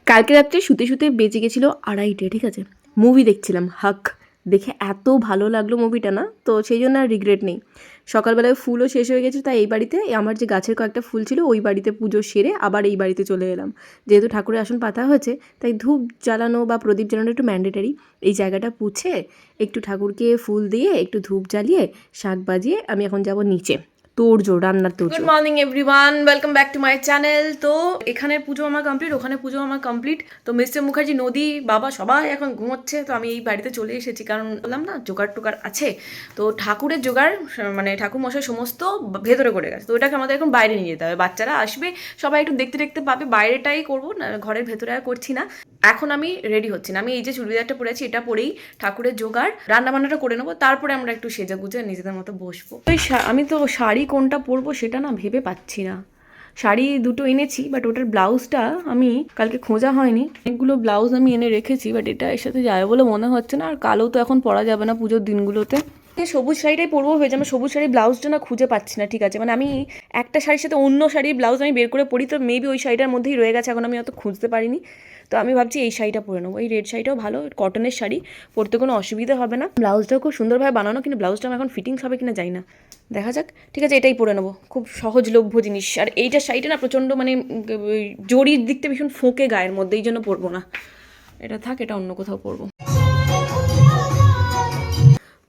কালকে রাত্রে শুতে শুতে বেজে গেছিলো 2:30, ঠিক আছে। মুভি দেখছিলাম হাক, দেখে এত ভালো লাগলো মুভিটা না, তো সেই জন্য আর রিগ্রেট নেই। সকালবেলায় ফুলও শেষ হয়ে গেছে, তাই এই বাড়িতে আমার যে গাছের কয়েকটা ফুল ছিল ওই বাড়িতে পুজো সেরে আবার এই বাড়িতে চলে এলাম। যেহেতু ঠাকুরের আসন পাতা হয়েছে তাই ধূপ জ্বালানো বা প্রদীপ জ্বালানো একটু ম্যান্ডেটারি। এই জায়গাটা পুছে একটু ঠাকুরকে ফুল দিয়ে একটু ধূপ জ্বালিয়ে শাক বাজিয়ে আমি এখন যাব নিচে, তোড়জোড় রান্নার তোড়জোড়। Good morning everyone, welcome back to my channel. তো এখানের পুজো আমার কমপ্লিট, ওখানে পুজো আমার কমপ্লিট। তো মিস্টার মুখার্জি, নদী, বাবা সবাই এখন ঘুমোচ্ছে। তো আমি এই বাড়িতে চলে এসেছি, কারণ বললাম না জোগাড় টোগাড় আছে। তো ঠাকুরের জোগাড় মানে ঠাকুর মশাই সমস্ত ভেতরে করে গেছে, তো ওটাকে আমাদের এখন বাইরে নিয়ে যেতে হবে। বাচ্চারা আসবে, সবাই একটু দেখতে দেখতে পাবে, বাইরেটাই করবো না, ঘরের ভেতরে আর করছি না। এখন আমি রেডি হচ্ছি না, আমি এই যে চুড়িদারটা পরেছি এটা পরেই ঠাকুরের জোগাড় রান্না বান্নাটা করে নেবো, তারপরে আমরা একটু সেজে গুজে নিজেদের মতো বসবো। আমি তো শাড়ি কোনটা পরবো সেটা না ভেবে পাচ্ছি না। শাড়ি দুটো এনেছি, বাট ওটার ব্লাউজটা আমি কালকে খোঁজা হয়নি। অনেকগুলো ব্লাউজ আমি এনে রেখেছি, বাট এটা এর সাথে যাবে বলে মনে হচ্ছে না। আর কালো তো এখন পরা যাবে না পুজোর দিনগুলোতে। সবুজ শাড়িটাই পরবো হয়েছে, আমি সবুজ শাড়ির ব্লাউজটা না খুঁজে পাচ্ছি না। ঠিক আছে, মানে আমি একটা শাড়ির সাথে অন্য শাড়ির ব্লাউজ আমি বের করে পরি, তো মেবি ওই শাড়িটার মধ্যেই রয়ে গেছে, এখন আমি অত খুঁজতে পারিনি। তো আমি ভাবছি এই শাড়িটা পরে নেবো, এই রেড শাড়িটাও ভালো, কটনের শাড়ি, পরতে কোনো অসুবিধা হবে না। ব্লাউজটাও খুব সুন্দরভাবে বানানো, কিন্তু ব্লাউজটা আমার এখন ফিটিংস হবে কিনা জানি না, দেখা যাক। ঠিক আছে, এটাই পরে নেবো, খুব সহজলভ্য জিনিস। আর এইটা শাড়িটা না প্রচণ্ড মানে জরির দিকটা ভীষণ ফোঁকে গায়ের মধ্যে, এই জন্য পরবো না। এটা থাক, এটা অন্য কোথাও পরবো।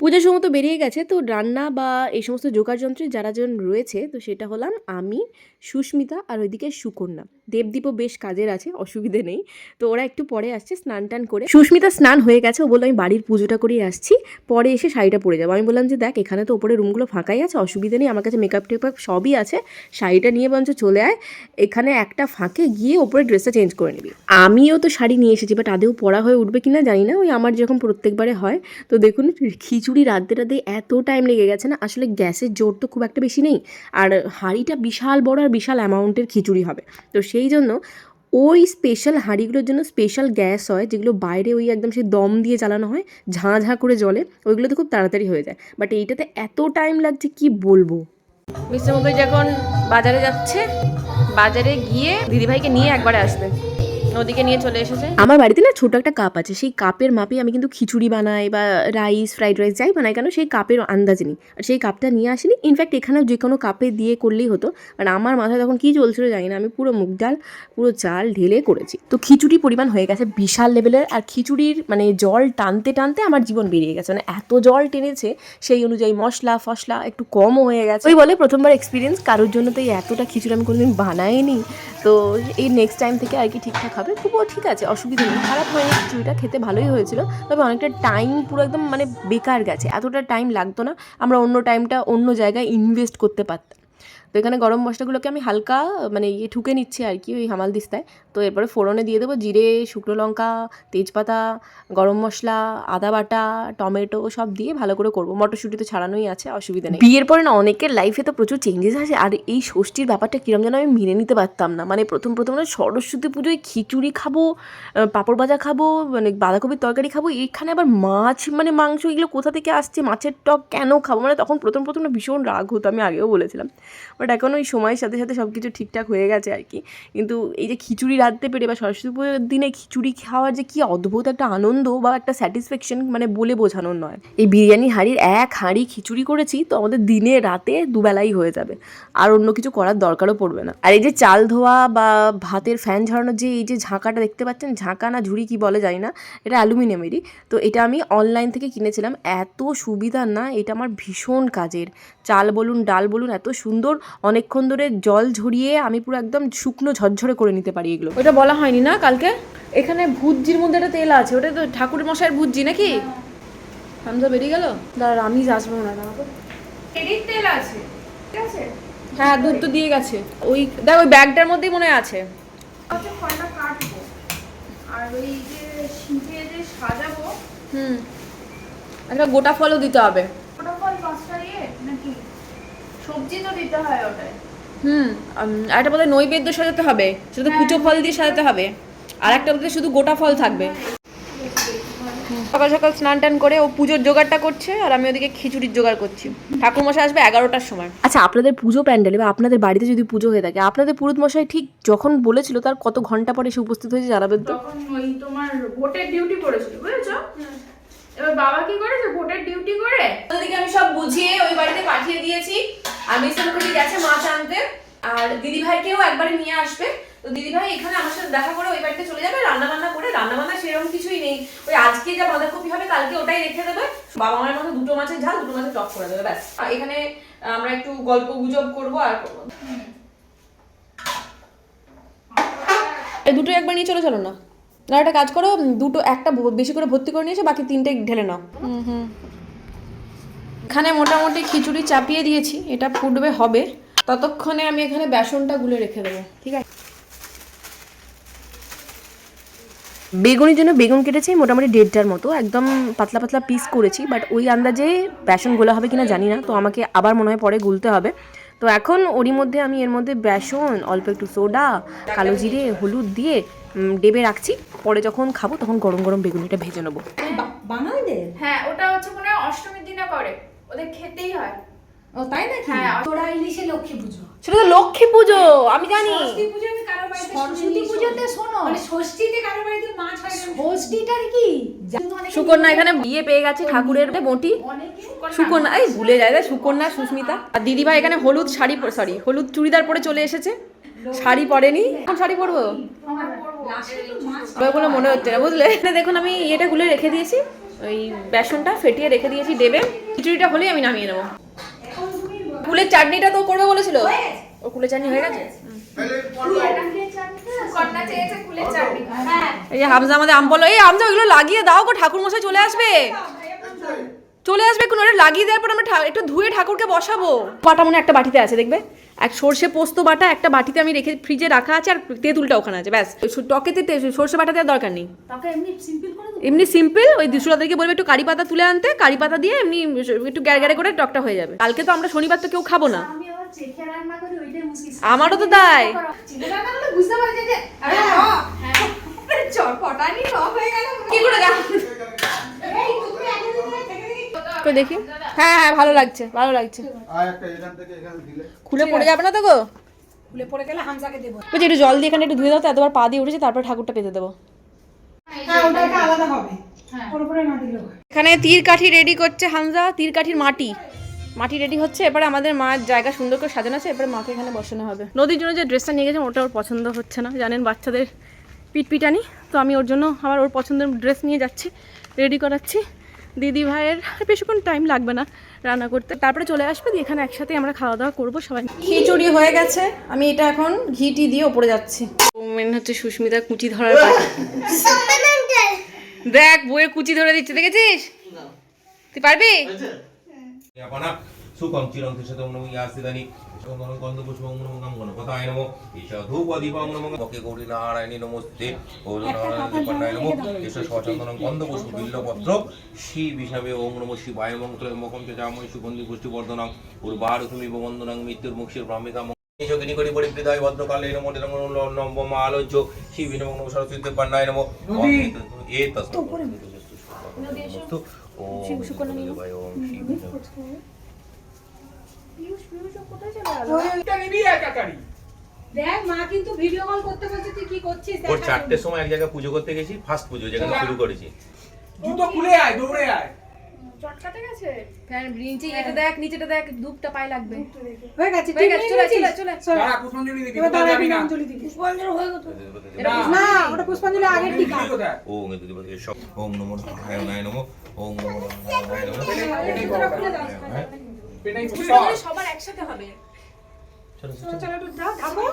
পূজার সময় তো বেরিয়ে গেছে, তো রান্না বা এই সমস্ত জোগাড় যন্ত্রে যারা জন রয়েছে, তো সেটা হলাম আমি, সুস্মিতা আর ওইদিকে সুকন্যা। দেবদীপও বেশ কাজের আছে, অসুবিধে নেই। তো ওরা একটু পরে আসছে স্নান টান করে। সুস্মিতা স্নান হয়ে গেছে, ও বললো আমি বাড়ির পুজোটা করেই আসছি, পরে এসে শাড়িটা পরে যাবো। আমি বললাম যে দেখ এখানে তো ওপরে রুমগুলো ফাঁকাই আছে, অসুবিধা নেই, আমার কাছে মেকআপ টেকআপ সবই আছে, শাড়িটা নিয়ে বঞ্চ চলে আয়, এখানে একটা ফাঁকে গিয়ে ওপরে ড্রেসটা চেঞ্জ করে নিবি। আমিও তো শাড়ি নিয়ে এসেছি, বাট আদেও পরা হয়ে উঠবে কিনা জানি না, ওই আমার যেরকম প্রত্যেকবারে হয়। তো দেখুন খিচুড়ি রাঁধতে রাঁধতে এত টাইম লেগে গেছে না, আসলে গ্যাসের জোর তো খুব একটা বেশি নেই, আর হাঁড়িটা বিশাল বড় আর বিশাল অ্যামাউন্টের খিচুড়ি হবে। তো সেই জন্য ওই স্পেশাল হাঁড়িগুলোর জন্য স্পেশাল গ্যাস হয়, যেগুলো বাইরে ওই একদম সেই দম দিয়ে জ্বালানো হয়, ঝাঁ ঝাঁ করে জ্বলে, ওইগুলোতে খুব তাড়াতাড়ি হয়ে যায়। বাট এইটাতে এত টাইম লাগছে কি বলবো। মিস্টার মুখার্জি এখন বাজারে যাচ্ছে, বাজারে গিয়ে দিদিভাইকে নিয়ে একবারে আসবে। নদীকে নিয়ে চলে এসেছে। আমার বাড়িতে না ছোটো একটা কাপ আছে, সেই কাপের মাপে আমি কিন্তু খিচুড়ি বানাই বা রাইস, ফ্রাইড রাইস যাই বানাই কেন, সেই কাপের আন্দাজে নিই। আর সেই কাপটা নিয়ে আসিনি, ইনফ্যাক্ট এখানেও যে কোনো কাপে দিয়ে করলেই হতো, কারণ আমার মাথায় তখন কী চলছিল জানি না, আমি পুরো মুগ ডাল পুরো চাল ঢেলে করেছি। তো খিচুড়ি পরিমাণ হয়ে গেছে বিশাল লেভেলের, আর খিচুড়ির মানে জল টানতে টানতে আমার জীবন বেরিয়ে গেছে, মানে এত জল টেনেছে, সেই অনুযায়ী মশলা ফসলা একটু কমও হয়ে গেছে। ওই বলে প্রথমবার এক্সপিরিয়েন্স, কারোর জন্য তো এই এতটা খিচুড়ি আমি কোনোদিন বানাইনি। তো এই নেক্সট টাইম থেকে আর কি ঠিকঠাক হবে, খুবও ঠিক আছে, অসুবিধা নেই, খারাপ হয়নি, খিচুড়িটা খেতে ভালোই হয়েছিল। তবে অনেকটা টাইম পুরো একদম মানে বেকার গেছে, এতটা টাইম লাগতো না, আমরা অন্য টাইমটা অন্য জায়গায় ইনভেস্ট করতে পারতাম। তো এখানে গরম মশলাগুলোকে আমি হালকা মানে ঠুকে নিচ্ছি আর কি, ওই হামাল দিস্তায়। তো এরপরে ফোড়নে দিয়ে দেবো জিরে, শুকনো লঙ্কা, তেজপাতা, গরম মশলা, আদা বাটা, টমেটো সব দিয়ে ভালো করে করবো। মটরশুঁটি তো ছাড়ানোই আছে, অসুবিধা নেই। বিয়ের পরে না অনেকের লাইফে তো প্রচুর চেঞ্জেস আছে, আর এই ষষ্ঠীর ব্যাপারটা কিরম যেন আমি মেনে নিতে পারতাম না। মানে প্রথম না সরস্বতী পুজোয় খিচুড়ি খাবো, পাঁপড় ভাজা খাবো, মানে বাঁধাকপির তরকারি খাবো, এখানে আবার মাছ মানে মাংস, এগুলো কোথা থেকে আসছে, মাছের টক কেন খাবো, মানে তখন প্রথম না ভীষণ রাগ হতো, আমি আগেও বলেছিলাম। বাট এখন ওই সময়ের সাথে সাথে সব কিছু ঠিকঠাক হয়ে গেছে আর কি। কিন্তু এই যে খিচুড়ি রাঁধতে পেরে বা সরস্বতী পুজোর দিনে খিচুড়ি খাওয়ার যে কী অদ্ভুত একটা আনন্দ বা একটা স্যাটিসফ্যাকশন, মানে বলে বোঝানোর নয়। এই বিরিয়ানি হাঁড়ির এক হাঁড়ি খিচুড়ি করেছি, তো আমাদের দিনে রাতে দুবেলাই হয়ে যাবে, আর অন্য কিছু করার দরকারও পড়বে না। আর এই যে চাল ধোয়া বা ভাতের ফ্যান ঝরানোর যে এই যে ঝাঁকাটা দেখতে পাচ্ছেন, ঝাঁকা না ঝুড়ি কি বলে জানি না, এটা অ্যালুমিনিয়ামেরই। তো এটা আমি অনলাইন থেকে কিনেছিলাম, এত সুবিধা না, এটা আমার ভীষণ কাজের। চাল বলুন ডাল বলুন এত সুন্দর, অনেকক্ষণ ধরে জল ঝরিয়ে আমি পুরো একদম শুকনো ঝরঝরে করে নিতে পারি এগুলো। ওটা বলা হয়নি না কালকে, এখানে ভুজির মধ্যে একটা তেল আছে, ওটা তো ঠাকুরের মশাইয়ের ভুজি নাকি? হামজা বেরিয়ে গেল, দাঁড়া আমি আসবো না, দাঁড়াবো, তেল আছে, ঠিক আছে, হ্যাঁ দুধ তো দিয়ে গেছে, ওই দেখ ওই ব্যাগটার মধ্যেই মনে আছে। ফলটা কাটবো আর ওই যে সিঁথে যে সাজাবো, একটা গোটা ফলও দিতে হবে, গোটা ফল পাঁচটা নাকি সবজি তো দিতে হয় ওটায়। আর একটা বোধহয় নৈবেদ্য সাজাতে হবে, সেটা তো কুচো ফল দিয়ে সাজাতে হবে, আর একটা বোধহয় শুধু গোটা ফল থাকবে। সকাল সকাল স্নান টান করে ও পুজোর জোগাড়টা করছে আর আমি ওদিকে খিচুড়ির জোগাড় করছি। ঠাকুরমশাই আসবে 11টার সময়। আচ্ছা, আপনাদের পুজো প্যান্ডেলে বা আপনাদের বাড়িতে যদি পুজো হয়ে থাকে, আপনাদের পুরোহিত মশাই ঠিক যখন বলেছিল তার কত ঘন্টা পরে এসে উপস্থিত হয়েছে জানাবেন তো? তখন ওই তোমার ভোটের ডিউটি পড়েছিল, বুঝেছো? এবার বাবা কি করেছে, ভোটের ডিউটি করে ওদিকে আমি সব বুঝিয়ে ওই বাড়িতে পাঠিয়ে দিয়েছি। আর মিস্টার মুখার্জি গেছে মাছ আনতে, আর দিদি ভাইকেও একবারে নিয়ে আসবে। তো দিদি ভাই এখানে আমার সাথে দেখা করে ওই বাড়িতে চলে যাবে রান্না বান্না করে। রান্না বান্না সেরকম কিছুই নেই, ওই আজকে যা বাঁধাকপি হবে কালকে ওটাই রেখে দেবে। বাবা মায়ের মতো দুটো মাছের ঝাল, দুটো মাছের টক করে দেবে, ব্যাস। এখানে আমরা একটু গল্প গুজব করবো আর করবো। এই দুটো একবার নিয়ে চলো না, না একটা কাজ করো, দুটো একটা বেশি করে ভর্তি করে নিয়েছো, বাকি তিনটে ঢেলে নাও। এখানে মোটামুটি খিচুড়ি চাপিয়ে দিয়েছি, এটা ফুটবে হবে, ততক্ষণে আমি এখানে বেসনটা গুলে রেখে দেবো, ঠিক আছে? বেগুনের জন্য বেগুন কেটেছি মোটামুটি 1.5টার মতো, একদম পাতলা পাতলা পিস করেছি, বাট ওই আন্দাজে বেসন গোলা হবে কিনা জানি না, তো আমাকে আবার মনে হয় পরে গুলতে হবে। তো এখন ওরই মধ্যে আমি এর মধ্যে বেসন, অল্প একটু সোডা, কালো জিরে, হলুদ দিয়ে ডেবে রাখছি। পরে যখন খাবো তখন গরম গরম বেগুনিটা ভেজে নেবো। বাঙালিদের? হ্যাঁ, ওটা হচ্ছে মনে হয় অষ্টমীর দিনে করে, ওদের খেতেই হয়। ও তাই নাকি? হ্যাঁ, তোরা ইলিশে লক্ষ্মী পুজো। সেটা তো লক্ষ্মী পুজো, আমি জানি। ষষ্ঠী পুজো আমি কারো বাড়িতে সরস্বতী পুজোতে শোনো, মানে ষষ্ঠীতে কারো বাড়িতে মাছ হয় না। ষষ্ঠীটার কি সুকন্যা এখানে বিয়ে পেয়ে গেছে, ঠাকুরের বটি সুকন্যা, এই ভুলে যায় সুকন্যা সুস্মিতা। আর দিদিভাই এখানে হলুদ শাড়ি, সরি হলুদ চুড়িদার পরে চলে এসেছে, শাড়ি পরেনি। এখন শাড়ি পরবো বলে মনে হচ্ছে না, বুঝলে? দেখুন আমি ইয়েটা গুলে রেখে দিয়েছি, ওই বেসনটা ফেটিয়ে রেখে দিয়েছি ডেবে। খিচুড়িটা হলেই আমি নামিয়ে নেবো। কুলের চাটনিটা তো করবে বলেছিল, ও কুলের চাটনি হয়ে গেছে। এই যে হামজা আমাদের আম বলো, এই হামজা ওইগুলো লাগিয়ে দাও গো, ঠাকুর মশাই চলে আসবে, চলে আসবে কোনো, ওটা লাগিয়ে দেওয়ার পর আমরা একটু ধুয়ে ঠাকুরকে বসাবো। বাটা মনে একটা বাটিতে আছে দেখবে, এক সর্ষে পোস্ত বাটা একটা বাটিতে আমি রেখে ফ্রিজে রাখা আছে, আর তেঁতুলটা ওখানে আছে, ব্যাস। টকেতে সর্ষে বাটা দেওয়ার দরকার নেই, এমনি সিম্পল। ওই দুশোটাদেরকে বলবে একটু কারি পাতা তুলে আনতে, কারি পাতা দিয়ে এমনি একটু গ্যারে করে টকটা হয়ে যাবে। কালকে তো আমরা শনিবার তো কেউ খাবো না, আমারও তো তাই। কি করে দেখি, হ্যাঁ হ্যাঁ ভালো লাগছে, ভালো লাগছে। খুলে পড়ে যাবে না তো গো? খুলে পড়ে গেলে হামজাকে দেবো। বলছি একটু জল দিয়ে এখানে একটু ধুয়ে দাও তো, এতবার পা দিয়ে উঠেছে, তারপর ঠাকুরটা পেতে দেবো। হ্যাঁ, ওটা একটা আলাদা হবে। ওর উপরে না দিলেও হয়। এখানে তীর কাঠি রেডি করছে হামজা, তীর কাঠির মাটি রেডি হচ্ছে। এবারে আমাদের মার জায়গা সুন্দর করে সাজানো আছে, এবারে মাকে এখানে বসানো হবে। নদীর জন্য যে ড্রেসটা নিয়ে গেছিলাম ওটা ওর পছন্দ হচ্ছে না, জানেন বাচ্চাদের পিটপিটানি, তো আমি ওর জন্য আবার ওর পছন্দের ড্রেস নিয়ে যাচ্ছি, রেডি করাচ্ছি। দিদি ভাইয়ের বেশিক্ষণ টাইম লাগবে না রান্না করতে, তারপরে চলে আসবে, দিয়ে এখানে একসাথে আমরা খাওয়া দাওয়া করবো সবাই। খিচুড়ি হয়ে গেছে, আমি এটা এখন ঘিটি দিয়ে ওপরে যাচ্ছি। মেন হচ্ছে সুস্মিতা কুচি ধরার পাখি, দেখ বইয়ের কুচি ধরে দিচ্ছে, দেখেছিস? তুই পারবি? সুকং চিরং তিশতং নমো ইয়াসিদানি ওম গন্ধ পুষ্পং নমো গণপতায় নমো ঈশা ধূপ দীপং নমো বকে গৌরী নারায়ণী নমস্তে ওম নারায়ণী নমো ঈশা সচন্দনং গন্ধ পুষ্প বিল্লপত্র শিব হিসাবে ওম নমো শিবায় মঙ্গলম মুখম চ জাময় সুগন্ধি পুষ্টিবর্ধনং উর্বারুথমি বন্দনং মৃত্যুর মুক্ষীর ভ্রমিকা যোগিনী করি পরিবৃতায় ভদ্রকালে নমো নমো আলোচ্য শিব নমো নমো সরস্বতী পন্নায় নমো এ তস্তু ওম শিবায় ওম শিব দেখ মা কিন্তু ভিডিও কল করতে বলছে, তুই কি করছিস? ওর 4টের সময় এক জায়গায় পুজো করতে গেছি, ফার্স্ট পুজো যেখানে শুরু করেছি। জুতো খুলে আয়, দৌড়ে আয়। চটকাতে গেছে। ফ্যান নিচে এটা দেখ, নিচেটা দেখ, ধূপটা পায়ে লাগবে। হয়ে গেছে, হয়ে গেছে, চলে চলে। দাঁড়া, পুষ্পাঞ্জলি দিবি। এবার কোথায় দাঁড়া, যাবি না? অঞ্জলি দিবি। পুষ্পাঞ্জলি হয়ে গেছে। এটা না, ওটা পুষ্পাঞ্জলি আগের টিকা। দিবি কোথায়? ওম গতিপতি সব ওম নমো নারায়ণায় নমো ওম নমো নারায়ণায় নমো। পেটাই পুষ্প। সবার একসাথে হবে। চলো চলো একটু যাও, থাকো।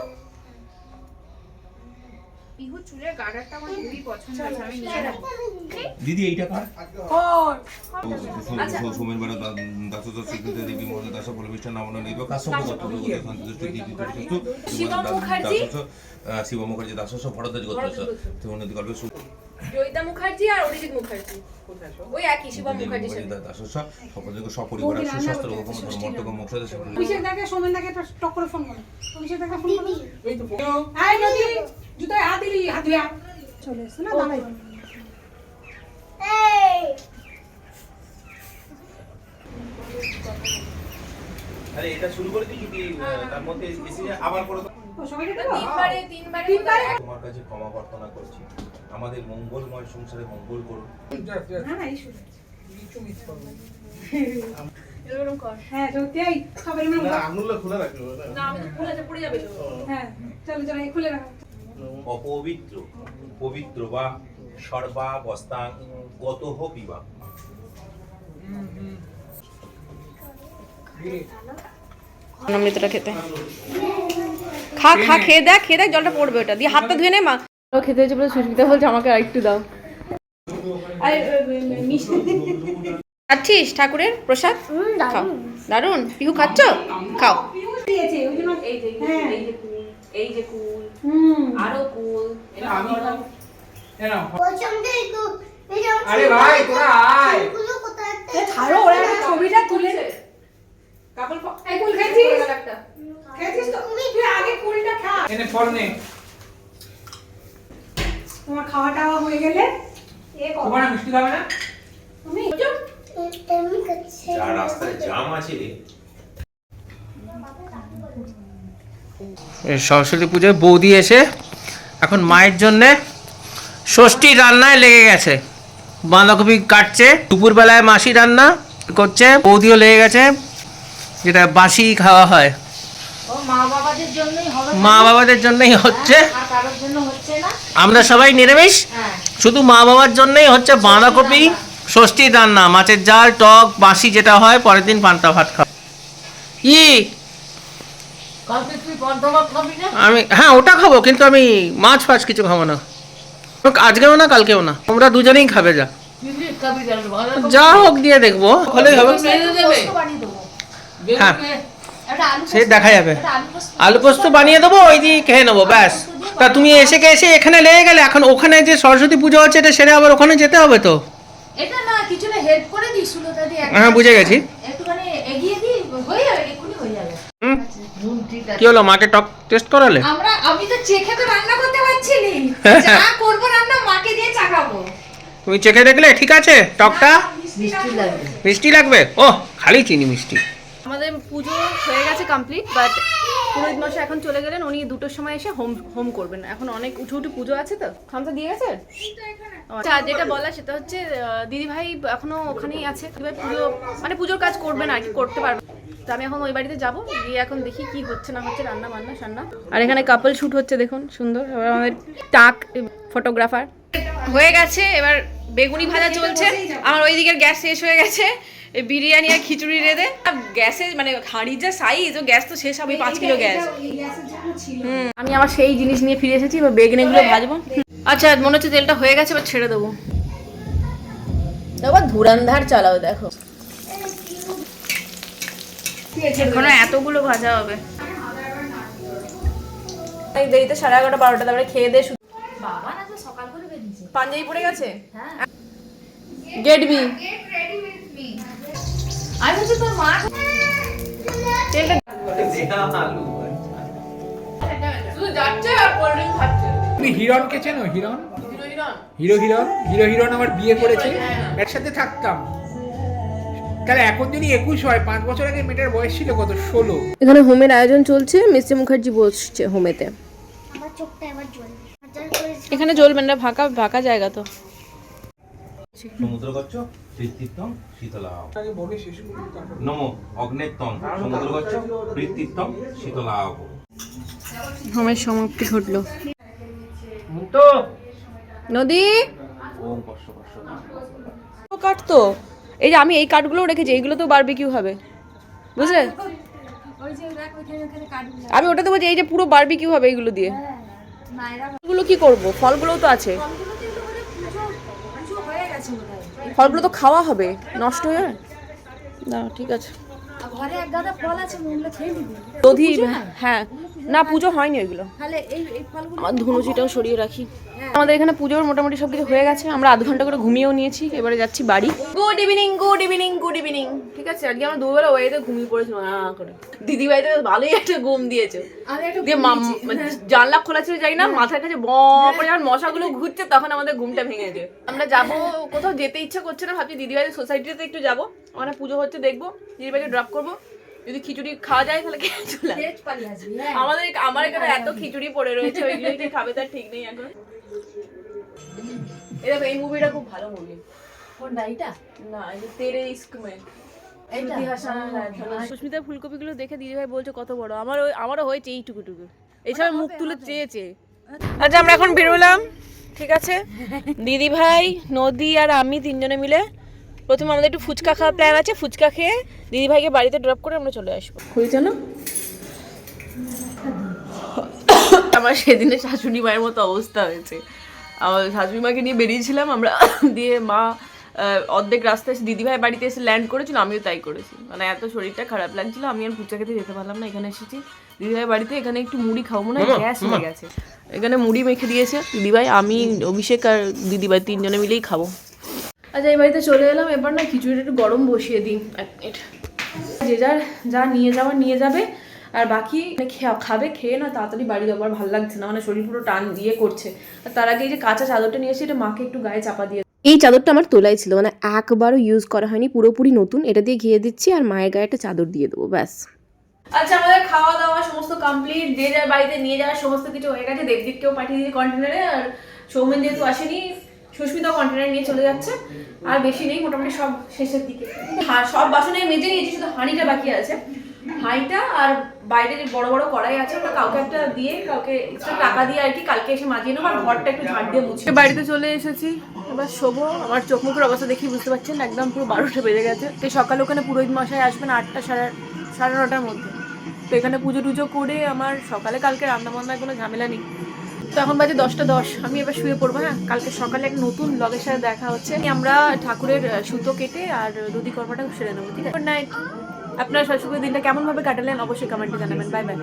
পিহু চুলের গার্ডারটা আমার খুবই পছন্দ আছে, আমি নিয়ে নেব। দিদি এইটা কার? আচ্ছা। সোমের বারে দাসত স্বীকৃতি দেবী মহোদয় দাস পরিবেশন নামনা নিব কাশ্যপ গোত্র শান্তিদৃষ্টি দিদি দৃষ্টি শিবম মুখার্জি, শিব মুখার্জি দাসস ভরদ্বাজ গোত্রস তিউনতি কল্পে জয়িতা মুখার্জি আর অরিজিৎ মুখার্জি, ওই একই শিবম মুখার্জি দাসস সপরিবার সপরিবার সুস্বাস্থ্য রকম ধর্মটক মোক্ষদে অভিষেক দাকে, সোমেন দাকে একটা টক করে ফোন করো। অভিষেক দাকে ফোন করো। এই তো আয় নদী, জুতোয় হাত দিলি, হাত ধুয়া। চলে এসো না, দাঁড়াই। আরে এটা শুরু করে দিই কি তার মধ্যে এসে আবার করে ও সবাইকে দেবো? তিনবারে তোমার কাছে ক্ষমা প্রার্থনা করছি, আমাদের মঙ্গলময় সংসারে মঙ্গল করুন। না না এই শুরু। এরকম কর। হ্যাঁ সত্যি এই সবাই মিলে না আমি তো খুলে পড়ে যাবে তো। হ্যাঁ চলো চলো এই খুলে রাখো। অপবিত্র পবিত্র বা সর্বাবস্থাং গতঃ পিবা। অমৃতটা খেতে খা খা খেয়ে দেখ জলটা পড়বে ওটা দিয়ে হাতটা ধুয়ে নে মা। খেতে হয়েছে বলে সুস্মিতা বলছে আমাকে আরেকটু দাও। খাচ্ছিস ঠাকুরের প্রসাদ? খাও। দারুন। পিহু খাচ্ছ? খাও। দিয়েছে ওই জন্য এই যে হ্যাঁ। এই যে কুল হুম আরো কুল আমি কেন পছন্দের একটু আরে ভাই তোরা আয় গুলো কোথায় এ ছাড়ো ওরা একটা ছবিটা তুলে কাপল এই কুল খেয়েছিস? একটা খেয়েছিস তো তুই আগে কুলটা খা। এনে ফল নে তোমার খাওয়া টাওয়া হয়ে গেলে এ কর তোমার মিষ্টি খাবে না? তুমি এমনি করছে যা রাস্তায় জাম আছে রে। সরস্বতী পুজোয় বৌদি এসে এখন মায়ের জন্যে ষষ্ঠী রান্নায় লেগে গেছে। বাঁধাকপি কাটছে, দুপুরবেলায় মাসি রান্না করছে, বৌদিও লেগে গেছে, যেটা বাসি খাওয়া হয়। ও মা বাবাদের জন্যই হবে, মা বাবাদের জন্যই হচ্ছে, আর কারোর জন্য হচ্ছে না। আমরা সবাই নিরামিষ, হ্যাঁ শুধু মা বাবার জন্যই হচ্ছে বাঁধাকপি ষষ্ঠীর রান্না, মাছের ঝাল টক বাসি যেটা হয়, পরের দিন পান্তা ভাত খাওয়া। কালকে তুই পদ্মভাত খাবি না? আমি হ্যাঁ ওটা খাবো, কিন্তু আমি মাছ ফাছ কিছু খাবো না, আজকেও না কালকেও না, তোমরা দুজনেই খাবে যা তুই খাবি কেন? বাঁধাকপি যা হোক দিয়ে দেখবো, হলেই হবে। মেরে দেবে। পোস্ত বানিয়ে দেবো। হ্যাঁ একটা আলু সে পোস্ত- দেখা যাবে। একটা আলু পোস্ত- আলু পোস্ত বানিয়ে দেবো, ওই দিয়ে খেয়ে নেবো ব্যাস। তা তুমি এসে এখানে লেগে গেলে, এখন ওখানে যে সরস্বতী পুজো হচ্ছে এটা সেরে আবার ওখানে যেতে হবে তো। এটা না কিছু না হেল্প করে দিই সুলতা দি। হ্যাঁ বুঝে গেছি। একটুখানি এগিয়ে দিই, হয়ে যাবে, এক্ষুনি হয়ে যাবে। হুম, নুন ঠিক আছে। কি হলো, মাকে টক টেস্ট করালে? আমি তো চেখে তো রান্না করতে পারছি নি। যা করবো রান্না মাকে দিয়ে চাকাবো। তুমি চেখে দেখলে ঠিক আছে টকটা? মিষ্টি লাগবে। মিষ্টি লাগবে? ও খালি চিনি মিষ্টি। আমাদের পুজো হয়ে গেছে কমপ্লিট, বাট পুরোহিত মশাই এখন চলে গেলেন, উনি 2টোর সময় এসে হোম করবেন। এখন অনেক উঠু পুজো আছে তো। খামটা দিয়ে গেছে? আচ্ছা, যেটা বলা সেটা হচ্ছে দিদিভাই এখনো ওখানেই আছে। দিদিভাই পুজো মানে পুজোর কাজ করবে না আর কি, করতে পারবে। তো আমি এখন ওই বাড়িতে যাবো, গিয়ে এখন দেখি কি হচ্ছে না হচ্ছে, রান্না বান্না সান্না। আর এখানে কাপল শুট হচ্ছে দেখুন, সুন্দর। এবার আমাদের টাক ফটোগ্রাফার হয়ে গেছে। এবার বেগুনি ভাজা চলছে, আমার ওই দিকের গ্যাস শেষ হয়ে গেছে। এই বিরিয়ানি আর খিচুড়ি রেঁধে গ্যাসে মানে হাঁড়ির যা সাইজ, ও গ্যাস তো শেষ হবে, 5 কিলো গ্যাস। আমি আবার সেই জিনিস নিয়ে ফিরে এসেছি, এবার বেগুনিগুলো ভাজবো। আচ্ছা মনে হচ্ছে তেলটা হয়ে গেছে, এবার ছেড়ে দেবো। আবার ধুরান্ধার চালাও দেখো, এখনো এতগুলো ভাজা হবে। দেরিতে 11:30 12টা, তারপরে খেয়ে দিয়ে বাবা না তো সকাল করে বেরিয়েছে। পাঞ্জাবি পড়ে গেছে। হ্যাঁ গেট মি আমি বলছি তোর মা তেলটা শুধু যাচ্ছে আর কোল্ড ড্রিঙ্ক খাচ্ছে। তুমি হিরণকে চেনো? হিরণ হিরণ আমার বিয়ে করেছে, একসাথে থাকতাম। তাহলে এখন যদি 21 হয়, 5 বছর আগে মেয়েটার বয়স ছিল কত? 16। এখানে হোমের আয়োজন চলছে, মিস্টার মুখার্জি বসছে হোমেতে। আমার চোখটা এবার জ্বলবে হাজার করে এখানে জ্বলবেন না, ফাঁকা জায়গা তো। সমুদ্র গচ্ছ প্রীতিত্বং শীতলাও আগে বলে শেষ করি তারপর। নমো অগ্নেত্তং সমুদ্র গচ্ছ প্রীতিত্বং শীতলাও। হোমের সমাপ্তি ঘটলো। তো নদী ওম কষ্ট কাটতো, এই যে আমি এই কাঠগুলো রেখেছি, এইগুলো তো বারবিকিউ হবে, বুঝলে? ওই যে দেখ ওইখানে কাটবি। আমি ওটাতে বলছি এই যে পুরো বারবিকিউ হবে এইগুলো দিয়ে। না এরা এগুলো কি করব? ফলগুলোও তো আছে, ফলগুলোতে তো মানে পুজো হয়ে গেছে বোধহয়। ফলগুলো তো খাওয়া হবে, নষ্ট হয়ে যাবে না। ঠিক আছে, আর ঘরে এক গাদা ফল আছে, ওগুলো খেয়ে নিবি। দধি হ্যাঁ, না পুজো হয়নি ওইগুলো। তাহলে এই ফলগুলো আমার ধুনুচিটাও সরিয়ে রাখি। আমাদের এখানে পুজোর মোটামুটি সব কিছু হয়ে গেছে, আমরা আধ ঘন্টা করে ঘুমিয়েও নিয়েছি, এবারে যাচ্ছি বাড়ি। Good evening, good evening, good evening. ঠিক আছে, আজকে আমরা দুবেলা ওয়েতে ঘুমিয়ে পড়েছি করে। দিদি ভাই তো ভালোই একটা ঘুম দিয়েছে, দিয়ে জানলা খোলা ছিল যাই না, মাথার কাছে ব করে যখন মশাগুলো ঘুরছে তখন আমাদের ঘুমটা ভেঙেছে। আমরা যাবো, কোথাও যেতে ইচ্ছা করছে না, ভাবছি দিদি ভাইদের সোসাইটিতে একটু যাবো, ওখানে পুজো হচ্ছে দেখবো, দিদি ভাইকে ড্রপ করবো, যদি খিচুড়ি খাওয়া যায় তাহলে খেয়ে চলে আমার এখানে এত খিচুড়ি পড়ে রয়েছে, ওইগুলো কি খাবে তার ঠিক নেই এখন। এই মুভিটা খুব ভালো মুভি। কোনটা এটা? না, এই তেরে ইস্ক মে। সুস্মিতার ফুলকপিগুলো দেখে দিদিভাই বলছে কত বড়, আমারও হয়েছে এইটুকুটুকু, এইসব মুখ তুলে চেয়েছে। আচ্ছা আমরা এখন বেরোলাম, ঠিক আছে, দিদিভাই, নদী আর আমি তিনজনে মিলে। প্রথমে আমাদের একটু ফুচকা খাওয়ার প্ল্যান আছে, ফুচকা খেয়ে দিদিভাইকে বাড়িতে ড্রপ করে আমরা চলে আসবো। হয়েছে না? আমার সেদিনে শাশুড়ি মায়ের মতো অবস্থা হয়েছে। আমার শাশুড়ি মাকে নিয়ে বেরিয়েছিলাম আমরা, দিয়ে মা অর্ধেক রাস্তায় এসে দিদিভাই বাড়িতে এসে ল্যান্ড করেছিল, আমিও তাই করেছি। মানে এত শরীরটা খারাপ লাগছিল, আমি আর ফুচকা খেতে যেতে পারলাম না। এখানে এসেছি দিদিভাই বাড়িতে, এখানে একটু মুড়ি খাবো, মনে হয় গ্যাস হয়ে গেছে। এখানে মুড়ি মেখে দিয়েছে দিদিভাই, আমি, অভিষেক আর দিদিভাই তিনজনে মিলেই খাবো। আচ্ছা এই বাড়িতে চলে এলাম, এবার না খিচুড়িটা একটু গরম বসিয়ে দিই। যে যার যা নিয়ে যাওয়ার নিয়ে যাবে, আর বাকি খাবে, খেয়ে না তাড়াতাড়ি বাড়ি যাবো। আর ভালো লাগছে না, মানে শরীর পুরো টান দিয়ে করছে। আর তার আগে এই যে কাঁচা চাদরটা নিয়ে এসে এটা মাকে একটু গায়ে চাপা দিয়ে। এই চাদরটা আমার তোলাই ছিল, মানে একবারও ইউজ করা হয়নি, পুরোপুরি নতুন। এটা দিয়ে ঘিয়ে দিচ্ছি আর মায়ের গায়ে একটা চাদর দিয়ে দেবো, ব্যাস। আচ্ছা আমাদের খাওয়া দাওয়া সমস্ত কমপ্লিট, যে যার বাড়িতে নিয়ে যাওয়ার সমস্ত কিছু হয়ে গেছে। দেবদীপকেও পাঠিয়ে দিয়েছি কন্টেনারে, আর সৌমেন যেহেতু আসেনি, সুস্মিতা কন্টেনার নিয়ে চলে যাচ্ছে। আর বেশি নেই, মোটামুটি সব শেষের দিকে। হ্যাঁ, সব বাসনে মেজে নিয়েছি, শুধু হাঁড়িটা বাকি আছে। হাঁড়িটা আর বাইরে যে বড় বড় কড়াই আছে, ওটা কাউকে একটা দিয়ে, কাউকে এক্সট্রা টাকা দিয়ে আর কি কালকে এসে মাজিয়ে নেবো। আর ঘরটা একটু ঝাঁট দিয়ে মুছে। বাড়িতে চলে এসেছি, এবার শোবো। আমার চোখ মুখের অবস্থা দেখি বুঝতে পারছেন, একদম পুরো 12টা বেজে গেছে। তো সকালে ওখানে পুরোহিত মশাই আসবেন 8টা সাড়ে 9টার মধ্যে। তো এখানে পুজো টুজো করে আমার সকালে কালকে রান্না বান্নার কোনো ঝামেলা নেই। তো এখন বাজে 10টা 10, আমি এবার শুয়ে পড়বো। হ্যাঁ, কালকে সকালে একটা নতুন ব্লগের সাথে দেখা হচ্ছে। আমরা ঠাকুরের সুতো কেটে আর দুধি কর্মাটা সেরে নেবো, ঠিক আছে? Good night. আপনার শাশুড়ির দিনটা কেমন ভাবে কাটালেন অবশ্যই কমেন্টে জানাবেন। Bye bye.